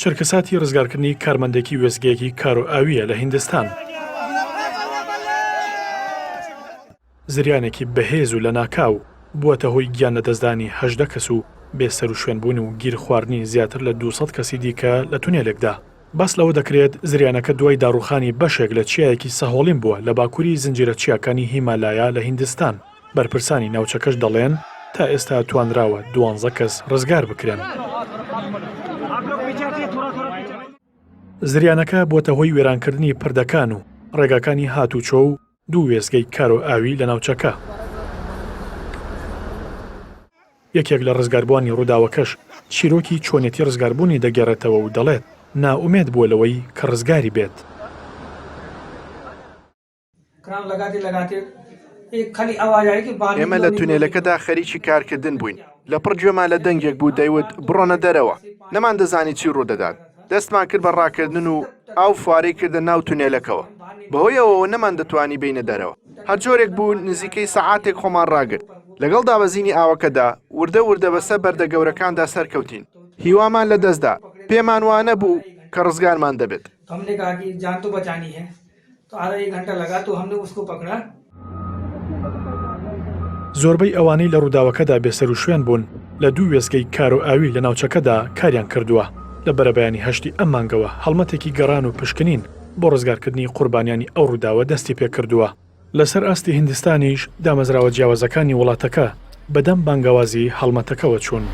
چرکەساتی ڕزگارکردنی کارمەندێکی وێستگەیەکی کار و ئاویە لە هیندستان. زریانێکی بەهێز و لە ناکاو بووەتە هۆی گیان لەدەستدانی 18 کەس و بێسەر و شوێنبوون و گیر خواردنی زیاتر لە 200 کەسی دیکە لە تونێلێکدا. باس لەوە دەکرێت زریانەکە دوای داڕوخانی بەشێک لە چیایەکی سەهۆڵیم بووە لە باکووری زنجیرە چیاکانی هیمالایە لە هیندستان. بەرپرسانی ناوچەکەش دەڵێن تا ئێستا توانراوە 12 کەس ڕزگار بکرێن. زریانەکە بووەتە هۆی وێرانکردنی پردەکان و ڕێگاکانی هاتوچۆ و دوو وێستگەی کار و ئاوی لە ناوچەکە. یەکێک لە ڕزگاربووانی ڕووداوەکەش چیرۆکی چۆنێتی ڕزگاربوونی دەگێڕێتەوە و دەڵێت نائومێد بووە لەوەی کە ڕزگاری بێت. ئێمە لە تونێلەکەدا خەریکی کارکردن بووین. لە پڕ گوێمان لە دەنگێک بوو دەیوت بڕۆنە دەرەوە. نەمان دەزانی چی ڕوودەدات. دەستمان کرد بە ڕاکردن و ئاو فوارەی کردە ناو تونێلەکەوە. بەهۆیەوە نەمان دەتوانی بینە دەرەوە. هەر جۆرێک بوو نزیکەی سەعاتێک خۆمان ڕاگرت. لەگەڵ دابەزینی ئاوەکەدا وردە وردە بەسەر بەردە گەورەکاندا سەرکەوتین. هیوامان لە دەستدا. پێمان وانە بوو کە ڕزگارمان دەبێت. زۆربەی ئەوانەی لە ڕووداوەکەدا بێسەر و شوێن بوون لە دوو وێستگەی کار و ئاوی لە ناوچەکەدا کاریان کردووە. لە بەرەبەیانی هەشتی ئەم مانگەوە هەڵمەتێکی گەڕان و پشکنین بۆ ڕزگارکردنی قوربانیانی ئەو ڕووداوە دەستی پێ کردووە. لەسەر ئاستی هیندستانیش دامەزراوە جیاوازەکانی وڵاتەکە بەدەم بانگەوازی هەڵمەتەکەوە چوون.